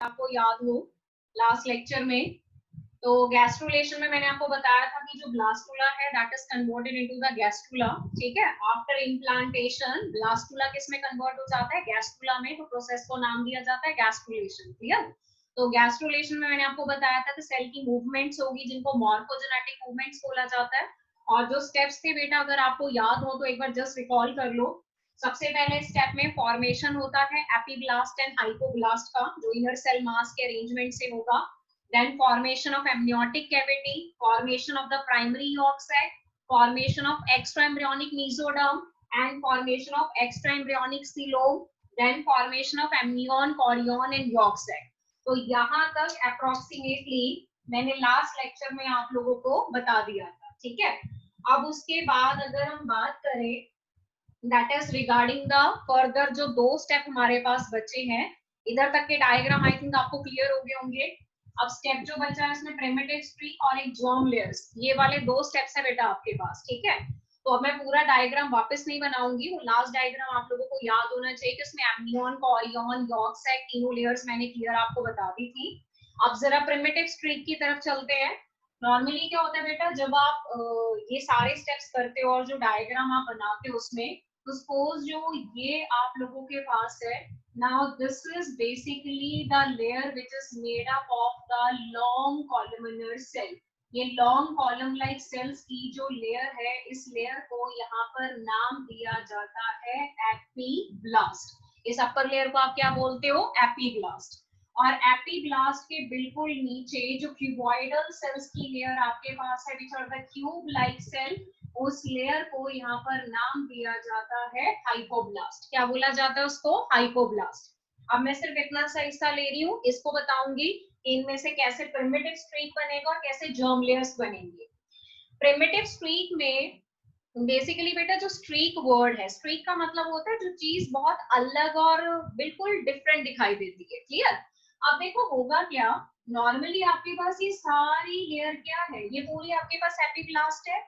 आपको याद हो लास्ट लेक्चर में, तो गैस्ट्रुलेशन में मैंने आपको बताया था कि जो ब्लास्टुला है that is converted into the gastrula. ठीक है, आफ्टर इम्प्लांटेशन ब्लास्टुला किस में कन्वर्ट हो जाता है, गैस्ट्रुला में। तो प्रोसेस को नाम दिया जाता है गैस्ट्रुलेशन। क्लियर? तो गैस्ट्रुलेशन में मैंने आपको बताया था कि सेल की मूवमेंट्स होगी जिनको मॉर्फोजेनेटिक मूवमेंट्स बोला जाता है। और जो स्टेप्स थे बेटा, अगर आपको याद हो तो एक बार जस्ट रिकॉल कर लो। सबसे पहले स्टेप में फॉर्मेशन होता है एपीब्लास्ट एंड हाइपोब्लास्ट का, जो इनर सेल मास के अरेंजमेंट से होगा। Then formation of amniotic cavity, formation of the primary yolk sac, formation of extraembryonic mesoderm, and formation of extraembryonic coelom, then formation of amnion, chorion and yolk sac. तो यहाँ तक approximately मैंने last lecture में आप लोगों को बता दिया था। ठीक है, अब उसके बाद अगर हम बात करें that is regarding the further, जो दो स्टेप हमारे पास बचे हैं, इधर तक के डायग्राम आई थिंक आपको क्लियर हो गए होंगे। अब स्टेप जो बचा है उसमें प्रिमिटिव स्ट्रीक और एक जर्म लेयर्स, ये वाले दो स्टेप्स है बेटा आपके पास। ठीक है, तो अब मैं पूरा डायग्राम वापस नहीं बनाऊंगी, वो लास्ट डायग्राम आप लोगों को याद होना चाहिए कि उसमें एम्नियन, कोरियन, यॉर्क सैक तीनों लेयर्स मैंने क्लियर आपको बता दी थी। अब जरा प्रिमिटिव स्ट्रीक की तरफ चलते हैं। नॉर्मली क्या होता है बेटा, जब आप ये सारे स्टेप्स करते हो और जो डायग्राम आप बनाते हो उसमें, तो सपोज जो ये आप लोगों के पास है, now this is basically the layer which is made up of the long columnar cell. ये long column like cells की जो लेयर है, इस लेयर को यहाँ पर नाम दिया जाता है एपीब्लास्ट। इस अपर लेयर को आप क्या बोलते हो, एपीब्लास्ट। और एपीब्लास्ट के बिल्कुल नीचे जो क्यूबॉइडल सेल्स की लेयर आपके पास है, which are the cube like cell, उस लेयर को यहाँ पर नाम दिया जाता है हाइपोब्लास्ट। क्या बोला जाता है उसको, हाइपोब्लास्ट। अब मैं सिर्फ इतना सा हिस्सा ले रही हूँ, इसको बताऊंगी इनमें से कैसे प्रिमिटिव स्ट्रीक बनेगा और कैसे जर्म लेयर्स बनेंगे। प्रिमिटिव स्ट्रीक में बेसिकली बेटा जो स्ट्रीक वर्ड है, स्ट्रीक का मतलब होता है जो चीज बहुत अलग और बिल्कुल डिफरेंट दिखाई देती है। क्लियर? अब देखो होगा क्या, नॉर्मली आपके पास ये सारी लेयर क्या है, ये पूरी आपके पास एपीब्लास्ट है।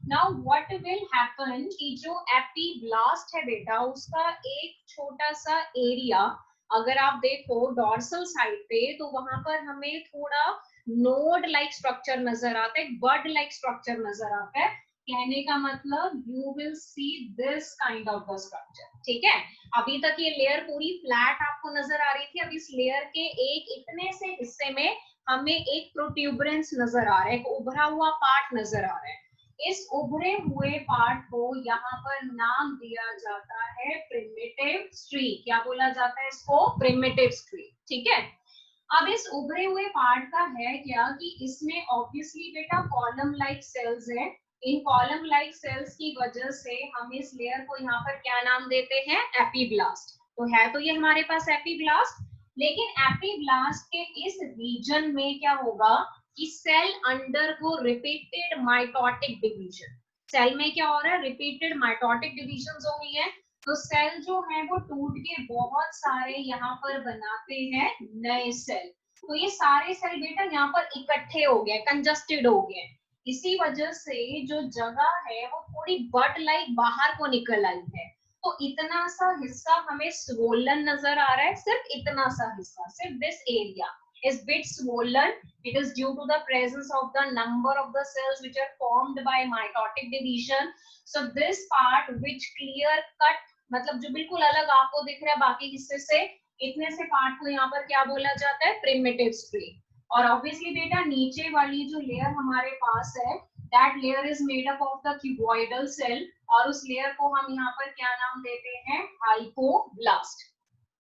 नाउ व्हाट विल हैपन कि जो एपीब्लास्ट है बेटा, उसका एक छोटा सा एरिया अगर आप देखो डॉर्सल साइड पे, तो वहां पर हमें थोड़ा नोड लाइक स्ट्रक्चर नजर आता है, बड लाइक स्ट्रक्चर नजर आता है। कहने का मतलब you will see this kind of the structure. ठीक है, अभी तक ये लेयर पूरी फ्लैट आपको नजर आ रही थी, अब इस लेयर के एक इतने से हिस्से में हमें एक प्रोट्यूबरेंस नजर आ रहा है, एक उभरा हुआ पार्ट नजर आ रहा है। इस उभरे हुए पार्ट को यहाँ पर नाम दिया जाता है प्रिमिटिव स्ट्रीक। क्या बोला जाता है इसको, प्रिमिटिव स्ट्रीक। ठीक है, अब इस उभरे हुए पार्ट का है क्या कि इसमें ऑब्वियसली बेटा कॉलम लाइक सेल्स है। इन कॉलम लाइक सेल्स की वजह से हम इस लेयर को यहाँ पर क्या नाम देते हैं, एपीब्लास्ट। तो है तो ये हमारे पास एपीब्लास्ट, लेकिन एपीब्लास्ट के इस रीजन में क्या होगा कि cell undergo repeated mitotic division. Cell में क्या हो रहा है, रिपीटेड माइटोटिक डिविजन हो गई है। तो सेल जो है वो टूट के बहुत सारे यहाँ पर बनाते हैं नए सेल। तो ये सारे सेल बेटा यहाँ पर इकट्ठे हो गए, कंजस्टेड हो गए। इसी वजह से जो जगह है वो थोड़ी बट लाइक बाहर को निकल आई है। तो इतना सा हिस्सा हमें स्वोलन नजर आ रहा है, सिर्फ इतना सा हिस्सा, सिर्फ this area is bit swollen. It is due to the presence of the number of the cells which are formed by mitotic division. So this part which clear cut, मतलब जो बिल्कुल अलग आपको दिख रहा है बाकी हिस्से से, इतने से पार्ट को यहाँ पर क्या बोला जाता है, प्रिमिटिव स्ट्रीक। और ऑब्वियसली बेटा नीचे वाली जो लेयर हमारे पास है, that layer is made up of the cuboidal cell, और उस लेयर को हम यहाँ पर क्या नाम देते हैं, हाइपोब्लास्ट।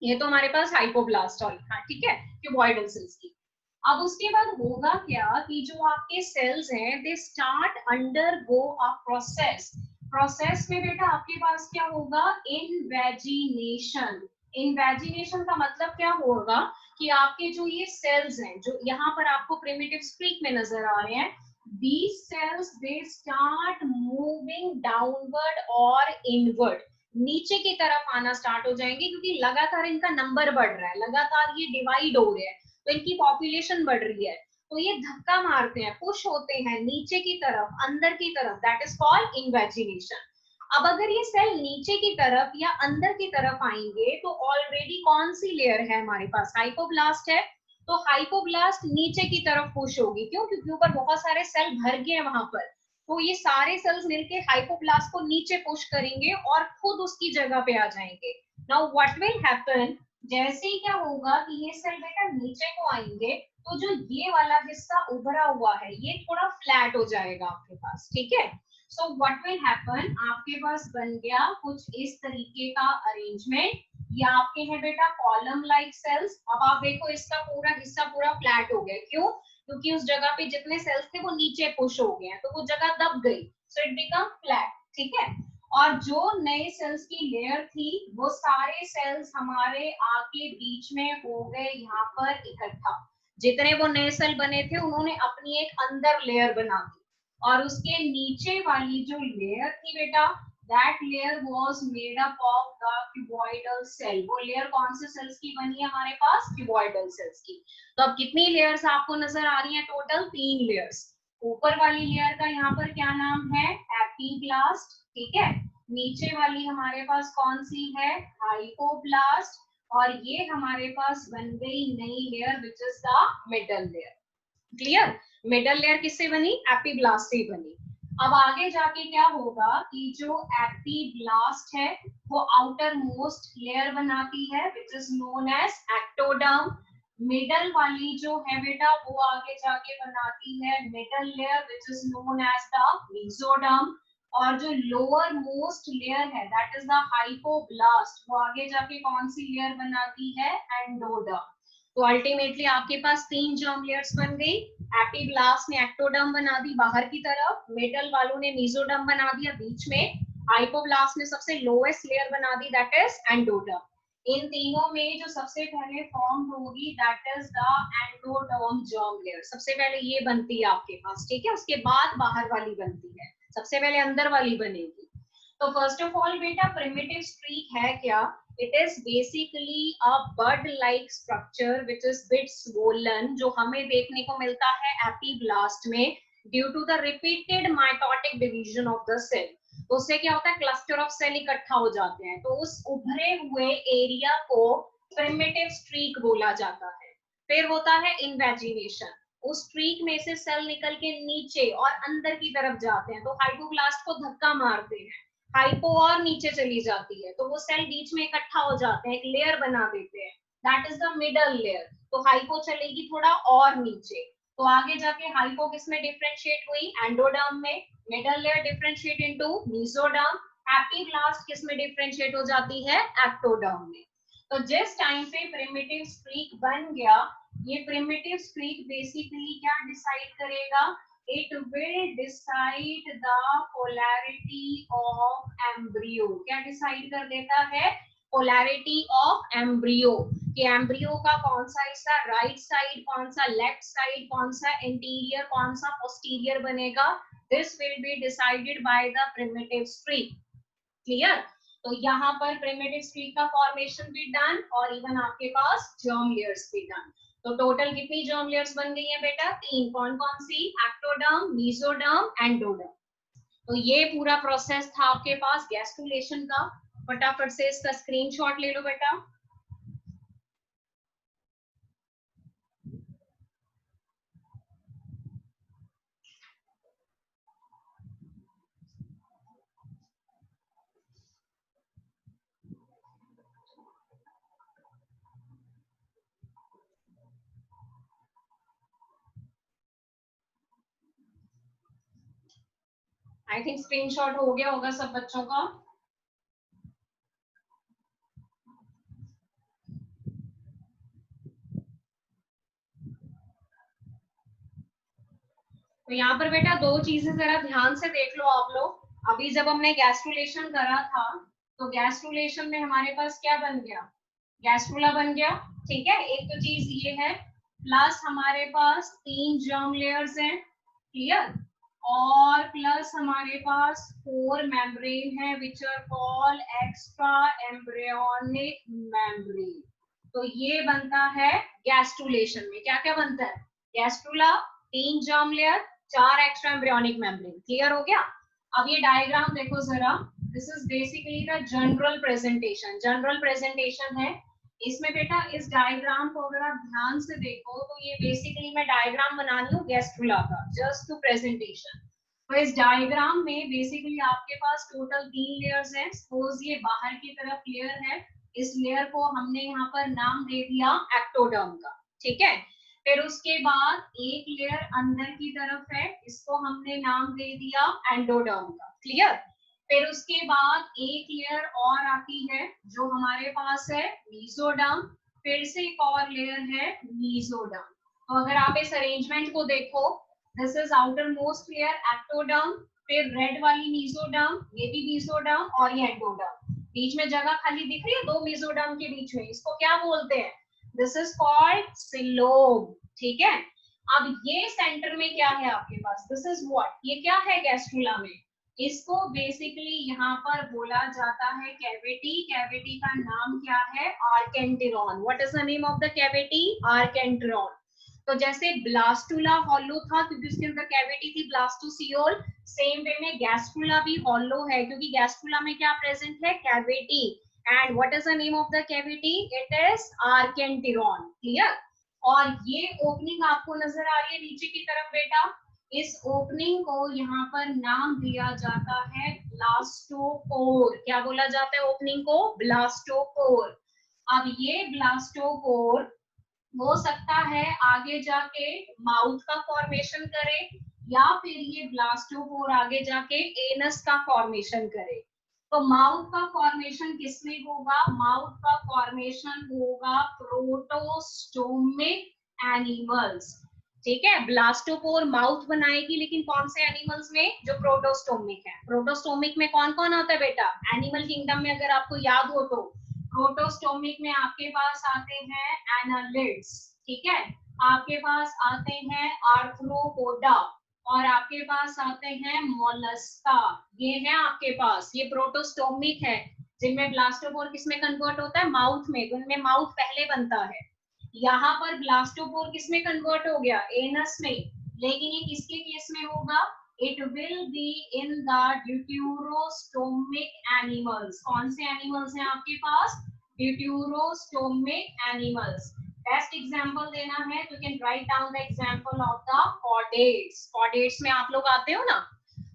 ये तो हमारे पास हाइपोब्लास्ट और हाँ ठीक है, क्यूबॉइडल सेल्स की। अब उसके बाद होगा क्या कि जो आपके सेल्स हैं they start undergo a process. Process में बेटा आपके पास क्या होगा, इनवेजिनेशन। इनवेजिनेशन का मतलब क्या होगा कि आपके जो ये सेल्स हैं जो यहाँ पर आपको प्रिमिटिव स्ट्रीक में नजर आ रहे हैं, these cells they start moving downward or inward, नीचे की तरफ आना स्टार्ट हो जाएंगे, क्योंकि लगातार इनका नंबर बढ़ रहा है, लगातार ये डिवाइड हो रहे हैं, तो इनकी पॉपुलेशन बढ़ रही है। तो ये धक्का मारते हैं, पुश होते हैं नीचे की तरफ, अंदर की तरफ, दैट इज कॉल्ड इन्वेजिनेशन। अब अगर ये सेल नीचे की तरफ या अंदर की तरफ आएंगे तो ऑलरेडी कौन सी लेयर है हमारे पास, हाइपोब्लास्ट है। तो हाइपोब्लास्ट नीचे की तरफ पुश होगी, क्यों? क्योंकि ऊपर बहुत सारे सेल भर गए हैं वहां पर, तो ये सारे सेल्स मिलके हाइपोब्लास्ट को नीचे पुश करेंगे और खुद उसकी जगह पे आ जाएंगे। नाउ व्हाट विल हैपन, जैसे ही क्या होगा कि ये सेल बेटा नीचे को आएंगे, तो जो ये वाला हिस्सा उभरा हुआ है ये थोड़ा फ्लैट हो जाएगा आपके पास, ठीक है। सो व्हाट विल हैपन, आपके पास बन गया कुछ इस तरीके का अरेंजमेंट। ये आपके हैं बेटा कॉलम लाइक सेल्स। अब आप देखो इसका पूरा हिस्सा पूरा फ्लैट हो गया, क्यों? क्योंकि उस जगह पे जितने सेल्स थे वो नीचे पुश हो गए हैं, तो वो जगह दब गई, सो इट बिकम फ्लैट, ठीक है। और जो नए सेल्स की लेयर थी वो सारे सेल्स हमारे आके बीच में हो गए यहाँ पर इकट्ठा। जितने वो नए सेल बने थे उन्होंने अपनी एक अंदर लेयर बना दी, और उसके नीचे वाली जो लेयर थी बेटा, that layer was made up of the cuboidal cell। वो लेयर कौन से सेल्स की बनी है हमारे पास? cuboidal सेल्स की। तो अब कितनी लेयर्स आपको नजर आ रही हैं? Total 3 layers. ऊपर वाली लेयर का यहाँ पर क्या नाम है? एपीब्लास्ट, ठीक है। नीचे वाली हमारे पास कौन सी है? हाइपोब्लास्ट। और ये हमारे पास बन गई नई layer which is the middle layer. Clear? Middle layer किससे बनी? एपीब्लास्ट से बनी। अब आगे जाके क्या होगा कि जो एपीब्लास्ट है वो आउटर मोस्ट लेयर बनाती है which is known as ectoderm. Middle वाली जो है बेटा वो आगे जाके बनाती है middle layer which is known as the mesoderm. और जो लोअर मोस्ट लेयर है दैट इज द हाइपोब्लास्ट, वो आगे जाके कौन सी लेयर बनाती है? एंडोडर्म। तो अल्टीमेटली आपके पास 3 जर्म लेयर्स बन गई। एपीब्लास्ट ने एक्टोडर्म बना दी बाहर की तरफ, मिडल वालों ने मेसोडर्म बना दिया बीच में, हाइपोब्लास्ट ने सबसे लोएस्ट लेयर बना दी दैट इज एंडोडर्म। इन तीनों में जो सबसे पहले फॉर्म होगी that is the endoderm germ layer. सबसे पहले ये बनती है आपके पास, ठीक है। उसके बाद बाहर वाली बनती है, सबसे पहले अंदर वाली बनेगी। तो फर्स्ट ऑफ ऑल बेटा प्रिमिटिव स्ट्रीक है क्या? It is basically a bud-like structure which is bit swollen, जो हमें देखने को मिलता है एपीब्लास्ट में due to the repeated mitotic division of the cell। तो उससे क्या होता है? क्लस्टर ऑफ सेल इकट्ठा हो जाते हैं, तो उस उभरे हुए एरिया को प्रिमिटिव स्ट्रीक बोला जाता है। फिर होता है इन्वेजिनेशन, उस स्ट्रीक में से सेल निकल के नीचे और अंदर की तरफ जाते हैं, तो हाइपोब्लास्ट को धक्का मारते हैं, हाइपो और नीचे चली जाती है, तो वो सेल बीच में इकट्ठा हो जाते हैं, एक लेयर बना देते हैं, that is the middle layer. तो हाइपो चलेगी थोड़ा और नीचे, तो आगे जाके हाइपो किसमें डिफरेंशिएट हुई? एंडोडर्म में। Middle layer differentiate into mesoderm. Epiblast किसमें डिफरेंशिएट हो जाती है? एक्टोडर्म में। तो जिस टाइम पे प्रिमिटिव स्ट्रीक बन गया, ये प्रिमिटिव स्ट्रीक बेसिकली क्या डिसाइड करेगा? It will decide the polarity of embryo। क्या डिसाइड कर देता है? polarity of embryo, कि एम्ब्रियो का कौन सा हिस्सा राइट साइड, कौन सा लेफ्ट साइड, कौन सा इंटीरियर, कौन सा पोस्टीरियर बनेगा। This will be decided by the primitive streak. Clear? तो यहाँ पर प्रिमिटिव स्ट्रीक का फॉर्मेशन भी डन और इवन आपके पास जर्म लेयर्स भी डन। तो टोटल कितनी जर्म लेयर्स बन गई है बेटा? 3। कौन कौन सी? Ectoderm, mesoderm, endoderm. तो ये पूरा प्रोसेस था आपके पास गैस्ट्रुलेशन का। फटाफट से इसका स्क्रीनशॉट ले लो बेटा। आई थिंक स्क्रीनशॉट हो गया होगा सब बच्चों का। तो यहाँ पर बेटा 2 चीजें जरा ध्यान से देख लो आप लोग। अभी जब हमने गैस्ट्रुलेशन करा था तो गैस्ट्रुलेशन में हमारे पास क्या बन गया? गैस्ट्रुला बन गया, ठीक है। एक तो चीज ये है, प्लस हमारे पास 3 जर्म लेयर्स हैं, क्लियर, और प्लस हमारे पास 4 मेम्ब्रेन है which are called extra embryonic membrane. तो ये बनता है गैस्ट्रुलेशन में। क्या क्या बनता है? Gastrula, 3 germ layer, 4 extra embryonic membrane. Clear हो गया? अब ये डायग्राम देखो जरा। This is basically the general presentation. General presentation है इसमें बेटा इस डायग्राम को अगर आप ध्यान से देखो तो ये बेसिकली मैं डायग्राम बना रही हूँ गैस्ट्रुला का, जस्ट टू प्रेजेंटेशन। तो इस डायग्राम में बेसिकली आपके पास टोटल 3 लेयर्स हैं। सपोज ये बाहर की तरफ लेयर है, इस लेयर को हमने यहाँ पर नाम दे दिया एक्टोडर्म का, ठीक है। फिर उसके बाद एक लेयर अंदर की तरफ है, इसको हमने नाम दे दिया एंडोडर्म का, क्लियर। फिर उसके बाद एक लेयर और आती है जो हमारे पास है मीसोडर्म, फिर से एक और लेयर है मीसोडर्म। तो अगर आप इस अरेंजमेंट को देखो, this is outer most layer ectoderm, फिर रेड वाली मीसोडर्म, ये भी मीसोडर्म और ये एंडोडर्म। बीच में जगह खाली दिख रही है दो मीसोडर्म के बीच में, इसको क्या बोलते हैं? दिस इज कॉल्ड सिलोब, ठीक है। अब ये सेंटर में क्या है आपके पास? दिस इज व्हाट, ये क्या है गैस्ट्रुला में? इसको बेसिकली यहाँ पर बोला जाता है कैविटी। कैविटी का नाम क्या है? Archenteron. What is the name of the cavity? Archenteron. तो जैसे ब्लास्टुला हॉलो था क्योंकि उसके अंदर कैविटी थी, ब्लास्टोसियोल, सेम वे में गैस्ट्रुला भी हॉलो है क्योंकि गैस्ट्रुला में क्या प्रेजेंट है? Cavity. And what is the name of the cavity? It is archenteron, clear. और ये ओपनिंग आपको नजर आ रही है नीचे की तरफ बेटा, इस ओपनिंग को यहाँ पर नाम दिया जाता है ब्लास्टोपोर। क्या बोला जाता है ओपनिंग को? ब्लास्टोपोर। अब ये ब्लास्टोपोर हो सकता है आगे जाके माउथ का फॉर्मेशन करे, या फिर ये ब्लास्टोपोर आगे जाके एनस का फॉर्मेशन करे। तो माउथ का फॉर्मेशन किसमें होगा? माउथ का फॉर्मेशन होगा प्रोटोस्टोमिक एनिमल्स, ठीक है। ब्लास्टोपोर माउथ बनाएगी, लेकिन कौन से एनिमल्स में? जो प्रोटोस्टोमिक है। प्रोटोस्टोमिक में कौन कौन आता है बेटा? एनिमल किंगडम में अगर आपको याद हो तो प्रोटोस्टोमिक में आपके पास आते हैं एनालिड्स, ठीक है, आपके पास आते हैं आर्थ्रोपोडा, और आपके पास आते हैं मोलस्का। ये है आपके पास, ये प्रोटोस्टोमिक है, जिनमें ब्लास्टोपोर किसमें कन्वर्ट होता है? माउथ में। तो उनमें माउथ पहले बनता है। यहाँ पर ब्लास्टोपोर किसमें कन्वर्ट हो गया? एनस में। लेकिन ये किसके केस में होगा? It will be in the deuterostomic animals. कौन से एनिमल्स हैं आपके पास? Deuterostomic animals. बेस्ट एग्जांपल देना है तो you can write down the example of the chordates. Chordates में आप लोग आते हो ना,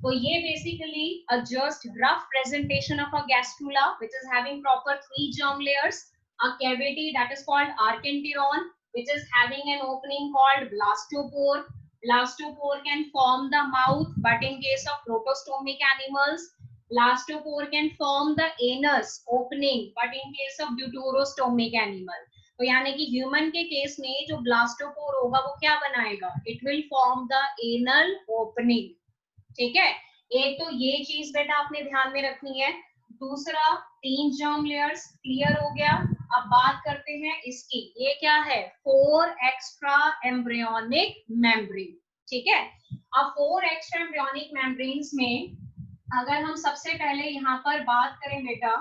तो ये basically a just rough presentation of a gastrula which is having proper 3 germ layers, a cavity that is called archenteron, which is having an opening called blastopore. Blastopore can form the mouth, but in case of protostomic animals, blastopore can form the anus opening, but in case of deuterostomic animal. तो यानी कि human के case में जो blastopore होगा वो क्या बनाएगा? It will form the anal opening, ठीक है। एक तो ये चीज बेटा आपने ध्यान में रखनी है। दूसरा, 3 जर्म लेयर्स क्लियर हो गया। अब बात करते हैं इसकी, ये क्या है? 4 एक्स्ट्रा एम्ब्रियोनिक मेम्ब्रेन, ठीक है। अब 4 एक्स्ट्रा एम्ब्रियोनिक मेम्ब्रेन्स में अगर हम सबसे पहले यहाँ पर बात करें बेटा,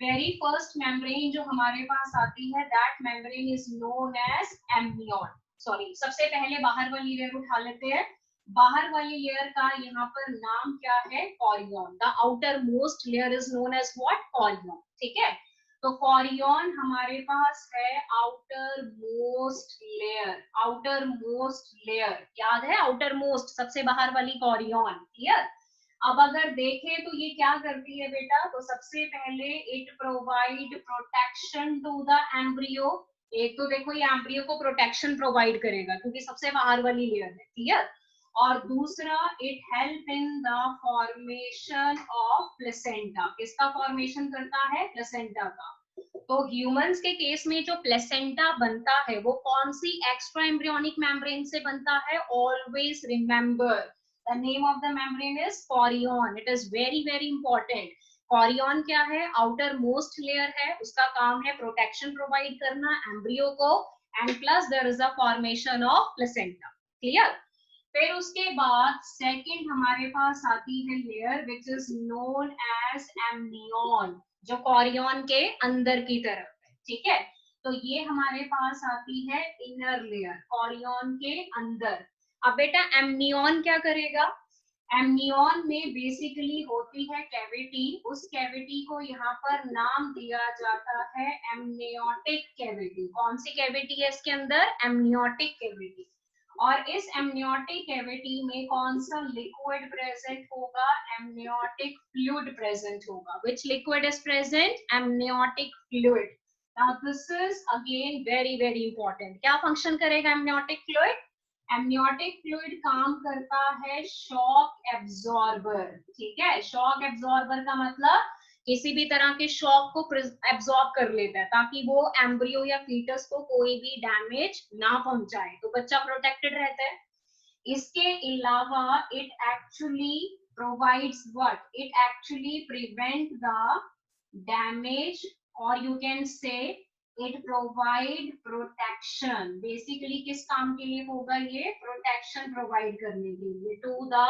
वेरी फर्स्ट मेम्ब्रेन जो हमारे पास आती है, that membrane is known as amnion. Sorry, सबसे पहले बाहर वाली लेयर उठा लेते हैं। बाहर वाली लेयर का यहाँ पर नाम क्या है? Chorion. The outer most layer is known as what? Chorion, ठीक है। तो कॉरियन हमारे पास है outer most layer. Outer most layer याद है? आउटर मोस्ट सबसे बाहर वाली कॉरियन, क्लियर। अब अगर देखें तो ये क्या करती है बेटा? तो सबसे पहले it provide protection to the embryo. एक तो देखो ये एम्ब्रियो को प्रोटेक्शन प्रोवाइड करेगा क्योंकि सबसे बाहर वाली लेयर है, क्लियर। और दूसरा, it help in the formation of placenta. किसका फॉर्मेशन करता है? प्लेसेंटा का। तो ह्यूमंस के केस में जो प्लेसेंटा बनता है वो कौन सी एक्स्ट्रा एम्ब्रियोनिक मेम्ब्रेन से बनता है? Always remember the name of the membrane is chorion. It is very very important. Chorion क्या है? आउटर मोस्ट लेयर है, उसका काम है प्रोटेक्शन प्रोवाइड करना एम्ब्रियो को, and plus there is a formation of placenta, clear. फिर उसके बाद सेकंड हमारे पास आती है layer which is known as amnion, जो कॉरियन के अंदर की तरफ है, ठीक है। तो ये हमारे पास आती है इनर लेयर, कॉरियन के अंदर। अब बेटा एम्नियन क्या करेगा? एमनियन में बेसिकली होती है कैविटी, उस कैविटी को यहाँ पर नाम दिया जाता है एमनियोटिक कैविटी। कौन सी कैविटी है इसके अंदर? Amniotic cavity. और इस एमनियोटिक कैविटी में कौन सा लिक्विड प्रेजेंट होगा? एमनियोटिक फ्लूइड प्रेजेंट होगा। विच liquid is present? Amniotic fluid. Now this is again very very important. क्या फंक्शन करेगा एमनियोटिक फ्लूइड? एमनियोटिक फ्लूइड काम करता है शॉक एब्जॉर्बर। ठीक है, शॉक एब्जॉर्बर का मतलब किसी भी तरह के शॉक को एब्जॉर्ब कर लेता है ताकि वो एम्ब्रियो या फीटस को कोई भी डैमेज ना पहुंचाए, तो बच्चा प्रोटेक्टेड रहता है। इसके अलावा it actually provides what? It actually prevent the damage, और you can say it provide protection. Basically किस काम के लिए होगा ये? प्रोटेक्शन प्रोवाइड करने के लिए टू द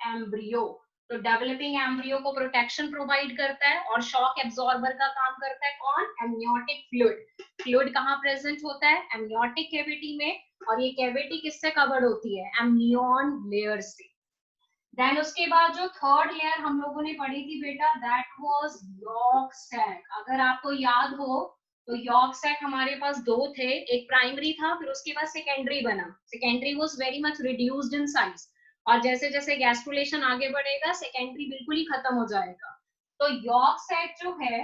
एम्ब्रियो। तो डेवलपिंग एम्ब्रियो को प्रोटेक्शन प्रोवाइड करता है, और शॉक एब्जॉर्बर का काम करता है कौन? Amniotic fluid. फ्लूइड कहाँ प्रेजेंट होता है? एमनियोटिक कैविटी में, और ये कैविटी किससे कवर्ड होती है? एमनियन लेयर से। देन उसके बाद जो थर्ड लेयर हम लोगों ने पढ़ी थी बेटा, दैट वाज यॉर्क सैक। अगर आपको याद हो तो यॉर्क सैक हमारे पास दो थे, एक प्राइमरी था, फिर उसके बाद सेकेंडरी बना। Secondary was very much reduced in size, और जैसे जैसे गैस्ट्रुलेशन आगे बढ़ेगा सेकेंडरी बिल्कुल ही खत्म हो जाएगा। तो यॉर्क सैक जो है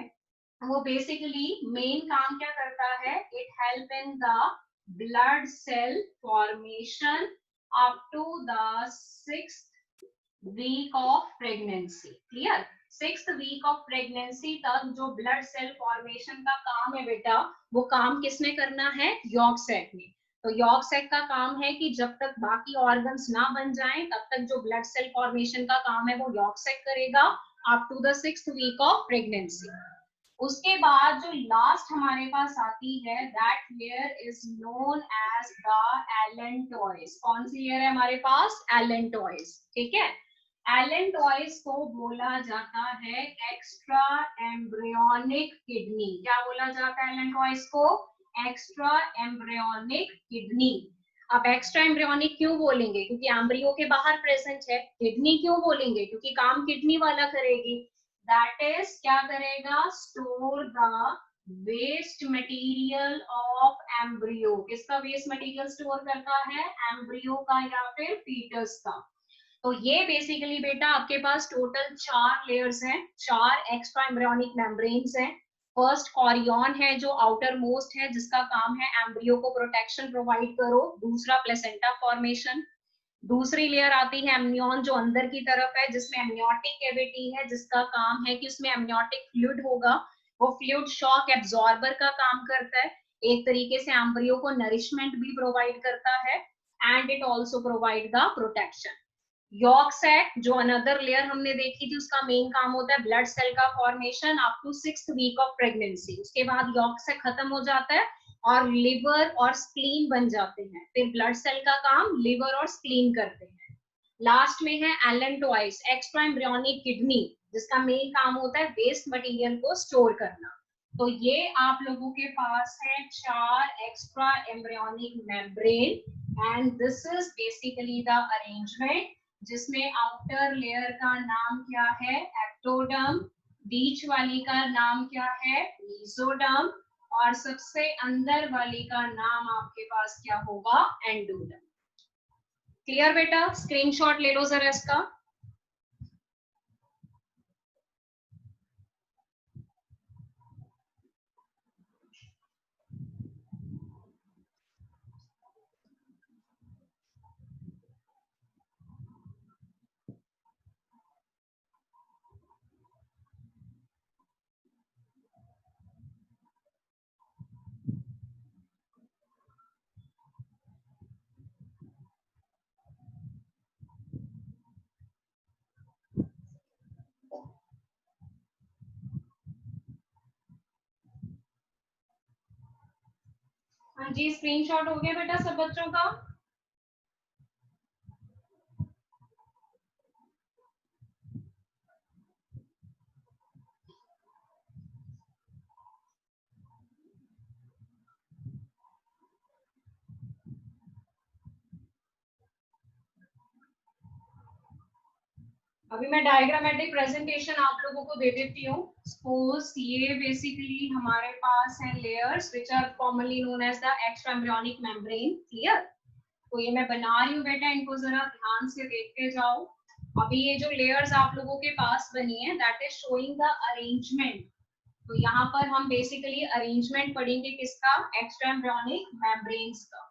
वो बेसिकली मेन काम क्या करता है? It help in the blood cell formation up to the 6th week of pregnancy. Clear? 6th week of pregnancy तक जो ब्लड सेल फॉर्मेशन का काम है बेटा, वो काम किसने करना है? यॉर्क सैक ने। तो यॉर्क सैक का काम है कि जब तक बाकी ऑर्गन्स ना बन जाएं तब तक जो ब्लड सेल फॉर्मेशन का काम है वो यॉर्क सैक करेगा up to the 6th week of pregnancy. उसके बाद जो लास्ट हमारे पास आती है, that layer is known as the allantois. कौन सी लेयर है हमारे पास? एलेंटॉइस। ठीक है, एलेंटॉइस को बोला जाता है एक्स्ट्रा एम्ब्रियोनिक किडनी। क्या बोला जाता है एलेंटॉइस को? Extra embryonic kidney. अब एक्स्ट्रा एम्ब्रियोनिक क्यों बोलेंगे? क्योंकि एम्ब्रियो के बाहर प्रेजेंट है। किडनी क्यों बोलेंगे? क्योंकि काम किडनी वाला करेगी। दैट इज क्या करेगा? Store the waste material of embryo. किसका वेस्ट मटेरियल स्टोर करता है? एम्ब्रियो का या फिर फीटस का। तो ये बेसिकली बेटा आपके पास टोटल 4 लेयर्स हैं, 4 एक्स्ट्रा एम्ब्रियोनिक मेम्ब्रेन्स हैं। फर्स्ट कॉरियन है जो आउटर मोस्ट है, जिसका काम है एम्ब्रियो को प्रोटेक्शन प्रोवाइड करो। दूसरा प्लेसेंटा फॉर्मेशन। दूसरी लेयर आती है एमनियन जो अंदर की तरफ है, जिसमें एमनियोटिक कैविटी है, जिसका काम है कि उसमें एमनियोटिक फ्लूइड होगा। वो फ्लूइड शॉक एब्जॉर्बर का काम करता है, एक तरीके से एम्ब्रियो को नरिशमेंट भी प्रोवाइड करता है, and it also provide the protection. Yolk sac जो अनदर लेयर हमने देखी थी, उसका मेन काम होता है ब्लड सेल का formation up to 6th week of pregnancy. उसके बाद यॉर्क सैक खत्म हो जाता है और लिवर और स्प्लीन बन जाते हैं। फिर ब्लड सेल का काम लिवर और स्प्लीन करते हैं। लास्ट में है एलेंटॉइस, एक्स्ट्रा एम्ब्रियोनिक किडनी, जिसका मेन काम होता है वेस्ट मटेरियल को स्टोर करना। तो ये आप लोगों के पास है 4 extra embryonic membrane, and this is basically the arrangement, जिसमें आउटर लेयर का नाम क्या है? एक्टोडर्म। बीच वाली का नाम क्या है? मेसोडर्म। और सबसे अंदर वाली का नाम आपके पास क्या होगा? एंडोडर्म। क्लियर बेटा? स्क्रीनशॉट ले लो जरा इसका। हाँ जी, स्क्रीनशॉट हो गया बेटा सब बच्चों का? अभी मैं डायग्रामेटिक प्रेजेंटेशन आप लोगों को दे देती हूँ। सपोज ये बेसिकली हमारे पास है layers which are commonly known as the extra embryonic membrane. Clear? तो ये मैं बना रही हूँ बेटा, इनको जरा ध्यान से देखते जाओ। अभी ये जो लेयर्स आप लोगों के पास बनी है that is showing the arrangement. तो यहाँ पर हम बेसिकली अरेंजमेंट पढ़ेंगे किसका? एक्स्ट्रा एम्ब्रियोनिक मेम्ब्रेन्स का।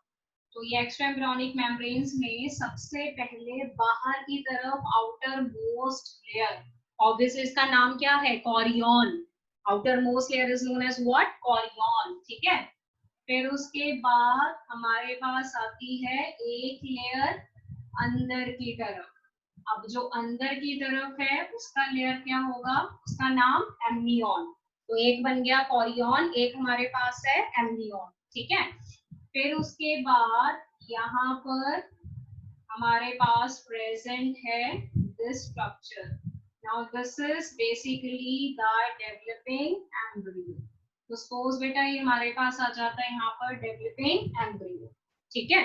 तो ये एक्स्ट्रा एम्ब्रियोनिक मेम्ब्रेन्स में सबसे पहले बाहर की तरफ आउटर मोस्ट लेयर, ऑब्वियसली इसका नाम क्या है? Chorion. Outer most layer is known as what? Chorion. ठीक है। फिर उसके बाद हमारे पास आती है एक लेयर अंदर की तरफ। अब जो अंदर की तरफ है उसका लेयर क्या होगा? उसका नाम एमनियन। तो एक बन गया कॉरियन, एक हमारे पास है एमनियन। ठीक है। फिर उसके बाद यहाँ पर हमारे पास प्रेजेंट है this structure. Now this is basically the developing embryo. तो सपोज बेटा ये हमारे पास आ जाता है यहाँ पर डेवलपिंग एम्ब्रियो। ठीक है।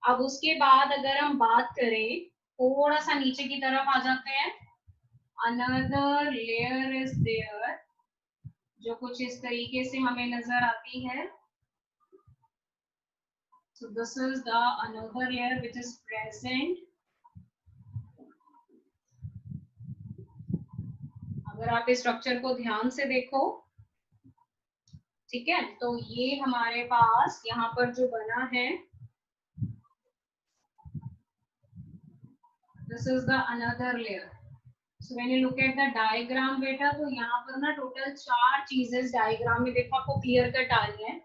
अब उसके बाद अगर हम बात करें, थोड़ा सा नीचे की तरफ आ जाते हैं, अनदर लेयर इज देयर, जो कुछ इस तरीके से हमें नजर आती है। So this is the another layer which is present. अगर आप इस स्ट्रक्चर को ध्यान से देखो, ठीक है, तो ये हमारे पास यहाँ पर जो बना है, this is the another layer. So when you look at the diagram बेटा, तो यहाँ पर ना टोटल 4 चीजें डायग्राम में देखो आपको क्लियर कट आ रही है।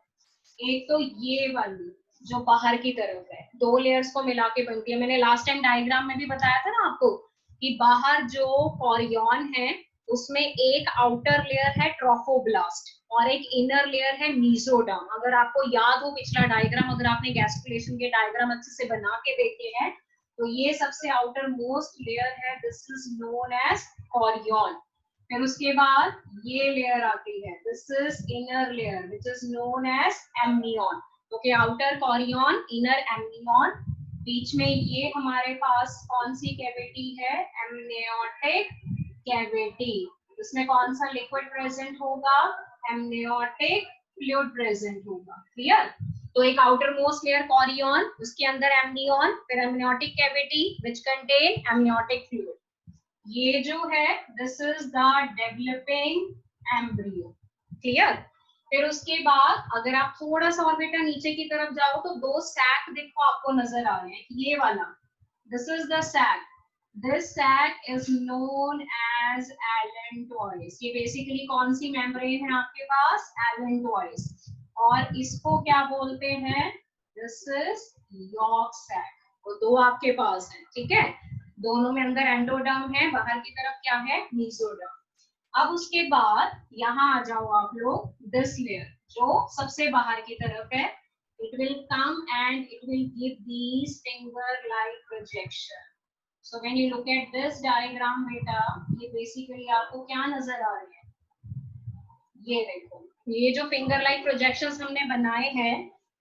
एक तो ये वाली जो बाहर की तरफ है, 2 लेयर्स को मिला के बनती है। मैंने लास्ट टाइम डायग्राम में भी बताया था ना आपको कि बाहर जो कॉरियन है उसमें एक आउटर लेयर है ट्रोफोब्लास्ट और एक इनर लेयर है मीसोडर्म। अगर आपको याद हो पिछला डायग्राम, अगर आपने गैस्ट्रुलेशन के डायग्राम अच्छे से बना के देखे हैं, तो ये सबसे आउटर मोस्ट लेयर है, this is known as chorion. फिर उसके बाद ये लेयर आती है, this is inner layer which is known as amnion. Okay, outer chorion, inner amnion, बीच में ये हमारे पास कौन सी कैविटी है? Amniotic cavity. इसमें कौन सा लिक्विड प्रेजेंट होगा? एमनियोटिक फ्लूइड प्रेजेंट होगा। क्लियर? तो एक आउटर मोस्ट लेयर कॉरियन, उसके अंदर एमनियन, फिर amniotic cavity which contain amniotic fluid. ये जो है this is the developing embryo. Clear? फिर उसके बाद अगर आप थोड़ा सा और बेटा नीचे की तरफ जाओ तो 2 सैक देखो आपको नजर आ रहे हैं। ये वाला, this is the sac, this sac is known as allantois. ये बेसिकली कौन सी मेम्ब्रेन है आपके पास? एलेंटॉइस। और इसको क्या बोलते हैं? This is yolk sac. वो 2 आपके पास है। ठीक है, दोनों में अंदर एंडोडर्म है, बाहर की तरफ क्या है? मीसोडर्म। अब उसके बाद यहाँ आ जाओ आप लोग, दिस लेयर जो सबसे बाहर की तरफ है, it will come and it will give these finger like projection. So when you look at this diagram बेटा, ये बेसिकली आपको क्या नजर आ रही है? ये देखो, ये जो फिंगर लाइक प्रोजेक्शंस हमने बनाए हैं,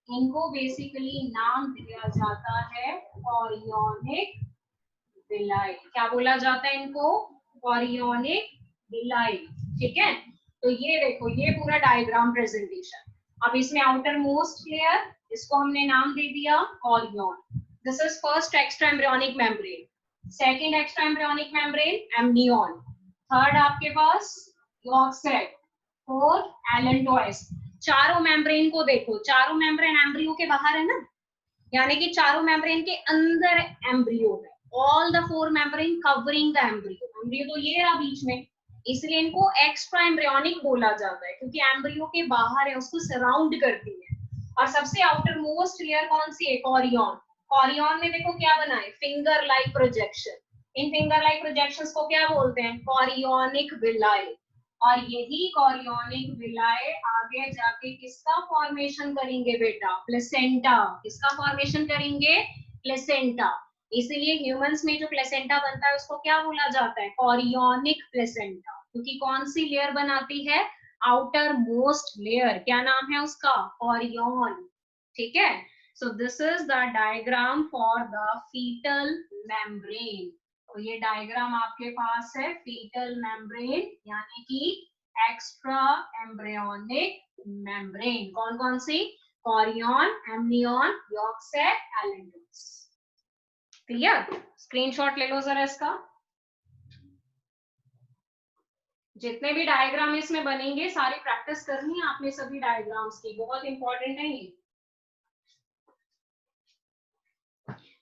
इनको बेसिकली नाम दिया जाता है कॉरियोनिक विलाई। क्या बोला जाता है इनको? Chorionic villi. ठीक है, तो ये देखो, ये पूरा डायग्राम प्रेजेंटेशन। अब इसमें आउटर मोस्ट लेयर, इसको हमने नाम दे दिया chorion. This is first extra embryonic membrane, second extra embryonic membrane amnion, third आपके पास यॉर्क सैक, फोर्थ एलेंटॉइस। चारों मेम्ब्रेन को देखो, चारों मेम्ब्रेन एम्ब्रियो के बाहर है ना, यानी कि चारों मेम्ब्रेन के अंदर एम्ब्रियो है। All the 4 membrane covering the embryo. Embryo तो ये रहा बीच में, इसलिए इनको एक्स्ट्रा एम्ब्रियोनिक बोला जाता है, क्योंकि एम्ब्रियो के बाहर है, उसको सराउंड करती है। और सबसे आउटर मोस्ट लेयर कौन सी है? कॉरियन। कॉरियन में देखो क्या बना है? Finger like projection. इन फिंगर लाइक प्रोजेक्शंस को क्या बोलते हैं? Chorionic villi. और यही कॉरियोनिक विलाए आगे जाके किसका फॉर्मेशन करेंगे बेटा? प्लेसेंटा। किसका फॉर्मेशन करेंगे? प्लेसेंटा। इसीलिए ह्यूमंस में जो प्लेसेंटा बनता है उसको क्या बोला जाता है? Chorionic placenta. क्योंकि कौन सी लेयर बनाती है? Outer most layer. क्या नाम है उसका? कॉरियन। ठीक है, so this is the diagram for the foetal membrane. तो ये डायग्राम आपके पास है फीटल मेम्ब्रेन यानी कि एक्स्ट्रा एम्ब्रियोनिक मेम्ब्रेन। कौन कौन सी? Chorion, amnion, yolk sac, allantois. Clear? Screenshot ले लो जरा इसका। जितने भी डायग्राम इसमें बनेंगे सारी प्रैक्टिस करनी है आपने सभी डायग्राम्स की, बहुत इंपॉर्टेंट है ये।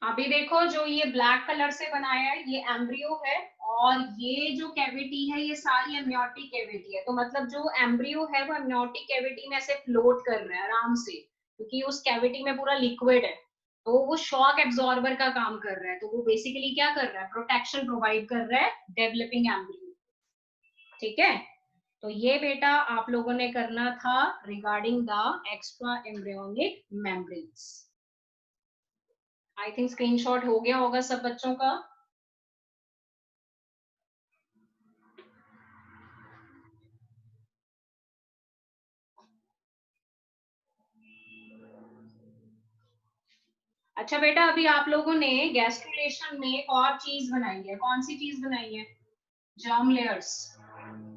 अभी देखो जो ये ब्लैक कलर से बनाया है ये एम्ब्रियो है, और ये जो कैविटी है ये सारी एमनियोटिक कैविटी है। तो मतलब जो एम्ब्रियो है वो एमनियोटिक कैविटी में ऐसे फ्लोट कर रहा है आराम से, क्योंकि उस कैविटी में पूरा लिक्विड है, तो वो शॉक एब्जॉर्बर का काम कर रहा है। तो वो बेसिकली क्या कर रहा है? प्रोटेक्शन प्रोवाइड कर रहा है डेवलपिंग एम्ब्रियो। ठीक है, तो ये बेटा आप लोगों ने करना था regarding the extra embryonic membranes. I think screenshot हो गया होगा सब बच्चों का। अच्छा बेटा, अभी आप लोगों ने गैस्ट्रुलेशन में एक और चीज बनाई है। कौन सी चीज बनाई है? Germ layers.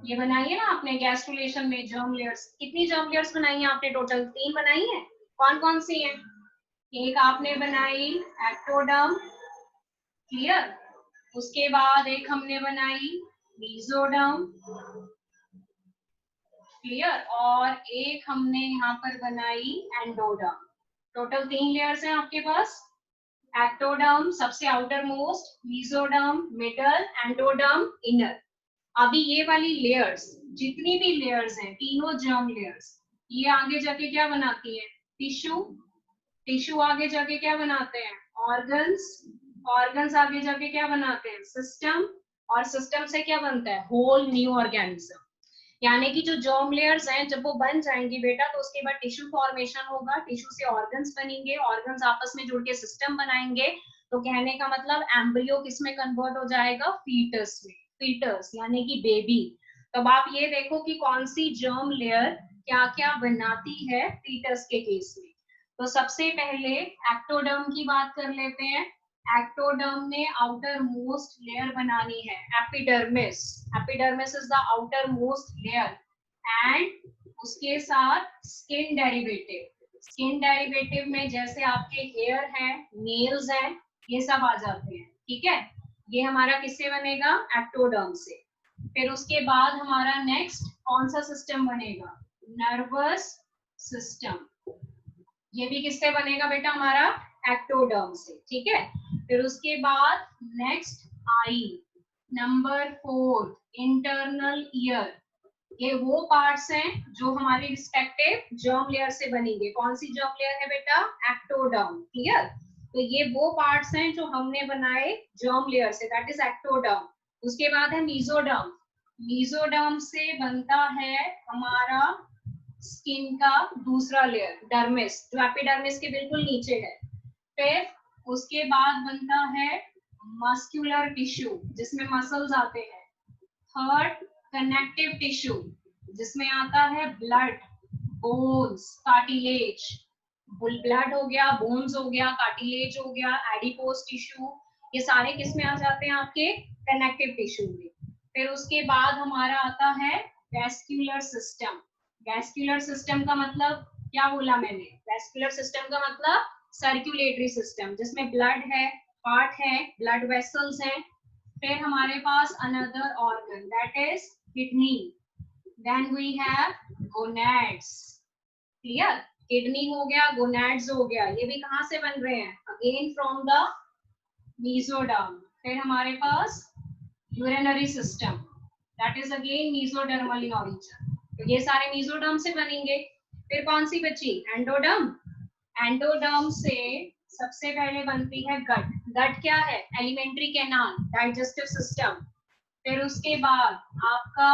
ये बनाई है ना आपने गैस्ट्रुलेशन में, जर्म लेयर्स। कितनी जर्म लेयर्स बनाई है आपने? टोटल 3 बनाई है। कौन कौन सी है? एक आपने बनाई एक्टोडर्म, क्लियर। उसके बाद एक हमने बनाई मेसोडर्म, क्लियर। और एक हमने यहाँ पर बनाई एंडोडर्म। टोटल 3 लेयर्स हैं आपके पास। एक्टोडर्म सबसे outer most, mesoderm middle, endoderm inner. अभी ये वाली लेयर्स, जितनी भी लेयर्स हैं, तीनों जर्म लेयर्स, ये आगे जाके क्या बनाती है? टिश्यू। टिश्यू आगे जाके क्या बनाते हैं? ऑर्गन्स। ऑर्गन्स आगे जाके क्या बनाते हैं? सिस्टम। और सिस्टम से क्या बनता है? Whole new organism. यानी कि जो जर्म लेयर्स हैं जब वो बन जाएंगी बेटा, तो उसके बाद टिश्यू फॉर्मेशन होगा, टिश्यू से ऑर्गन्स बनेंगे, ऑर्गन्स आपस में जुड़ के सिस्टम बनाएंगे। तो कहने का मतलब एम्ब्रियो किस में कन्वर्ट हो जाएगा? फीटस में। फीटस यानी कि बेबी। तब आप ये देखो कि कौन सी जर्म लेयर क्या क्या बनाती है फीटस के केस में। तो सबसे पहले एक्टोडर्म की बात कर लेते हैं। एक्टोडर्म ने आउटर मोस्ट लेयर बनानी है, epidermis. Epidermis is the outer most layer, and उसके साथ स्किन डेरिवेटिव। स्किन डेरिवेटिव में जैसे आपके हेयर है, नेल्स है, ये सब आ जाते हैं। ठीक है, ये हमारा किससे बनेगा? एक्टोडर्म से। फिर उसके बाद हमारा नेक्स्ट कौन सा सिस्टम बनेगा? Nervous system. ये भी किससे बनेगा बेटा? हमारा एक्टोडर्म से। ठीक है, फिर उसके बाद next I. Number 4 internal ear. ये वो पार्ट्स हैं जो हमारी रिस्पेक्टिव जर्म लेयर से बनेंगे। कौन सी जर्म लेयर है बेटा? Ectoderm, clear. तो ये वो पार्ट्स हैं जो हमने बनाए जर्म लेयर से, दैट इज एक्टोडर्म। उसके बाद है मेसोडर्म। मेसोडर्म से बनता है हमारा स्किन का दूसरा लेयर, डर्मिस, जो एपिडर्मिस के बिल्कुल नीचे है। फिर उसके बाद बनता है मस्कुलर टिश्यू, जिसमें मसल्स आते हैं। थर्ड कनेक्टिव टिश्यू, जिसमें आता है ब्लड, बोन्स, कार्टिलेज। ब्लड हो गया, बोन्स हो गया, कार्टिलेज हो गया, एडिपोज टिश्यू, ये सारे किस में आ जाते हैं? आपके कनेक्टिव टिश्यू में। फिर उसके बाद हमारा आता है वैस्कुलर सिस्टम। वैस्कुलर सिस्टम का मतलब क्या बोला मैंने? वैस्कुलर सिस्टम का मतलब सर्कुलेटरी सिस्टम, जिसमें ब्लड है, हार्ट है, ब्लड वेसल्स हैं। फिर हमारे पास another organ, that is kidney. Then we have gonads, clear. Kidney हो गया, गोनैड्स हो गया, ये भी कहाँ से बन रहे हैं? Again from the mesoderm. फिर हमारे पास urinary system, that is again mesodermal in origin. तो ये सारे मेसोडर्म से बनेंगे। फिर कौन सी बची? एंडोडर्म। एंडोडर्म से सबसे पहले बनती है गट। गट क्या है? Alimentary canal, digestive system. फिर उसके बाद आपका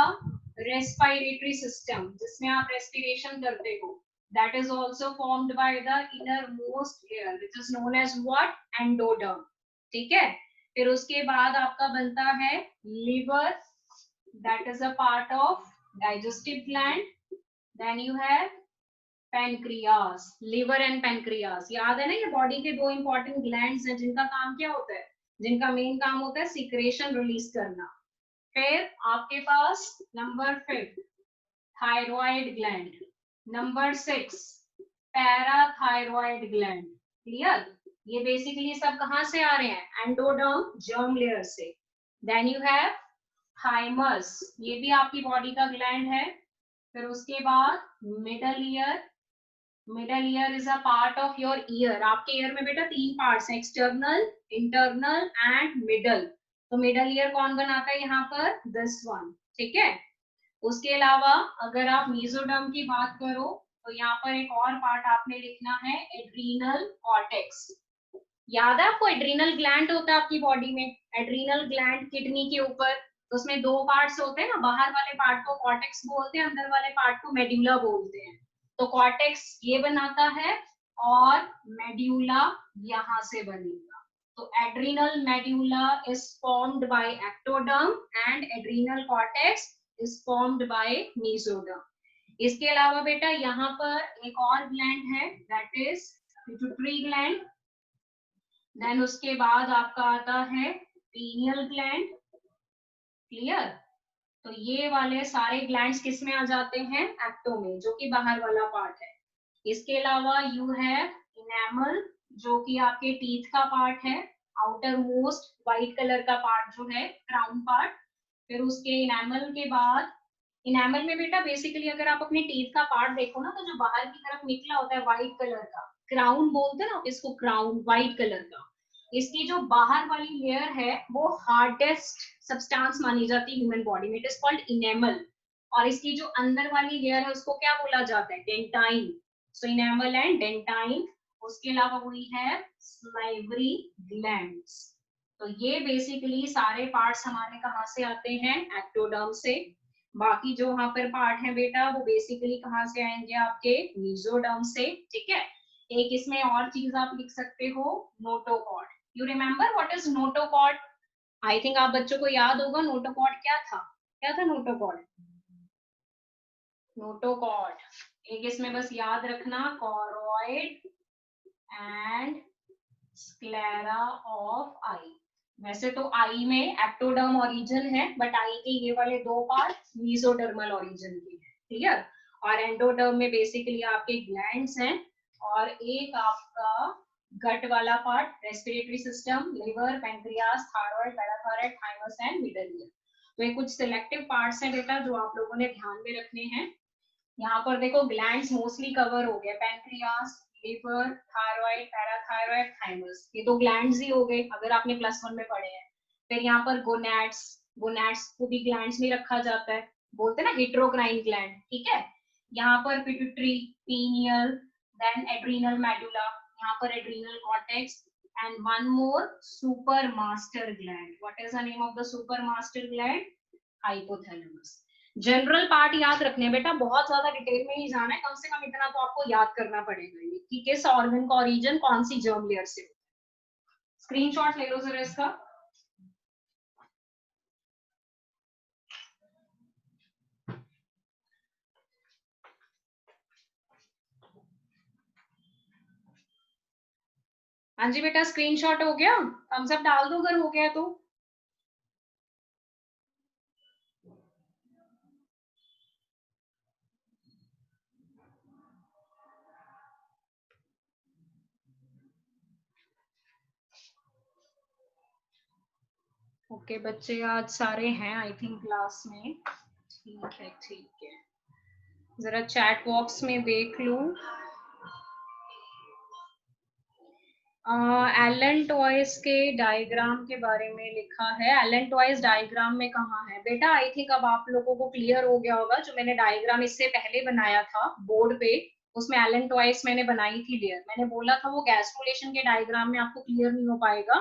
रेस्पिरेटरी सिस्टम, जिसमें आप रेस्पिरेशन करते हो, that is also formed by the inner most layer which is known as what? Endoderm. ठीक है, फिर उसके बाद आपका बनता है liver, that is a part of digestive gland. Then you have pancreas. Liver and pancreas, याद है ना, ये बॉडी के दो इंपॉर्टेंट ग्लैंड्स हैं जिनका काम क्या होता है? जिनका मेन काम होता है सिक्रेशन रिलीज करना। फिर आपके पास number 5 thyroid gland, number 6 parathyroid gland. Clear? ये बेसिकली सब कहां से आ रहे हैं? एंडोडर्म जर्म लेयर से। देन यू हैव थाइमस, ये भी आपकी बॉडी का ग्लैंड है। फिर उसके बाद middle ear, middle ear is a part of your year. आपके ईयर में बेटा 3 पार्ट्स हैं, एक्सटर्नल, इंटरनल एंड मिडल। तो मिडल ईयर कौन बनाता है यहाँ पर? This one. ठीक है। उसके अलावा अगर आप मीजोडर्म की बात करो तो यहाँ पर एक और पार्ट आपने लिखना है, एड्रीनल कॉर्टेक्स। याद है आपको एड्रीनल ग्लैंड होता है आपकी बॉडी में, एड्रीनल ग्लैंड किडनी के ऊपर। तो उसमें 2 पार्ट्स होते हैं ना, बाहर वाले पार्ट को कॉर्टेक्स बोलते हैं, अंदर वाले पार्ट को मेड्यूला बोलते हैं। तो कॉर्टेक्स ये बनाता है और मेड्यूला यहाँ से बनेगा। तो adrenal medulla is formed by ectoderm and adrenal cortex is formed by mesoderm. इसके अलावा बेटा यहाँ पर एक और ग्लैंड है, that is pituitary gland. Then उसके बाद आपका आता है पीनियल ग्लैंड। क्लियर? तो ये वाले सारे ग्लैंड्स किस में आ जाते हैं? एक्टो में, जो कि बाहर वाला पार्ट है। इसके अलावा यू हैव इनेमल, जो कि आपके टीथ का पार्ट है, आउटर मोस्ट व्हाइट कलर का पार्ट जो है, क्राउन पार्ट। फिर उसके इनेमल के बाद, इनेमल में बेटा बेसिकली अगर आप अपने टीथ का पार्ट देखो ना, तो जो बाहर की तरफ निकला होता है व्हाइट कलर का, क्राउन बोलते हैं ना इसको, क्राउन व्हाइट कलर का। इसकी जो बाहर वाली लेयर है वो हार्डेस्ट सब्सटेंस मानी जाती है ह्यूमन बॉडी में, इट इज कॉल्ड इनेमल। और इसकी जो अंदर वाली लेयर है उसको क्या बोला जाता है? Dentine. So enamel and dentine. उसके अलावा वही है स्लाइवरी ग्लैंड्स। तो ये बेसिकली सारे पार्ट्स हमारे कहाँ से आते हैं? एक्टोडर्म से। बाकी जो वहां पर पार्ट है बेटा वो बेसिकली कहाँ से आएंगे? आपके मीजोडर्म से। ठीक है। एक इसमें और चीज आप लिख सकते हो, notochord. You remember what is notochord? I think आप बच्चों को याद होगा नोटोकॉर्ड क्या था। क्या था नोटोकॉर्ड? नोटोकॉर्ड एक इसमें बस याद रखना, कॉरोइड एंड स्क्लेरा ऑफ आई। वैसे तो आई में एक्टोडर्म ओरिजिन है, बट आई के ये वाले 2 पार्ट मीजोडर्मल ओरिजिन के हैं। क्लियर? और एंडोडर्म में बेसिकली आपके ग्लैंड्स हैं, और एक आपका गट वाला part, respiratory system, liver, pancreas, thyroid, parathyroid, thymus and middle ear. तो ये कुछ सिलेक्टिव पार्ट्स हैं बेटा जो आप लोगों ने ध्यान में रखने हैं। यहाँ पर देखो ग्लैंड्स मोस्टली कवर हो गए, pancreas, liver, thyroid, parathyroid, thymus, ये तो ग्लैंड्स ही हो गए अगर आपने +1 में पढ़े हैं। फिर यहाँ पर गोनैड्स, गोनैड्स को भी ग्लैंड्स में रखा जाता है, बोलते हैं ना हिट्रोक्राइन ग्लैंड। ठीक है। यहाँ पर pituitary, pineal, then adrenal medulla, यहाँ पर adrenal cortex, and one more super master gland. What is the name of the super master gland? Hypothalamus. General part याद रखने बेटा, बहुत ज्यादा डिटेल में नहीं जाना है, कम से कम इतना तो आपको याद करना पड़ेगा ये कि किस ऑर्गन का ओरिजिन कौन सी जर्म लेयर से। स्क्रीनशॉट ले लो जरा इसका। हाँ जी बेटा, स्क्रीनशॉट हो गया? थम्स अप डाल दो अगर हो गया तो। ओके बच्चे आज सारे हैं आई थिंक क्लास में। ठीक है ठीक है, जरा चैट बॉक्स में देख लूं। एलन टॉयज के डायग्राम के बारे में लिखा है। एलन टॉयज डायग्राम में कहाँ है बेटा? आई थिंक अब आप लोगों को क्लियर हो गया होगा, जो मैंने डायग्राम इससे पहले बनाया था बोर्ड पे, उसमें एलन टॉयज मैंने बनाई थी लेयर। मैंने बोला था वो गैस्ट्रुलेशन के डायग्राम में आपको क्लियर नहीं हो पाएगा,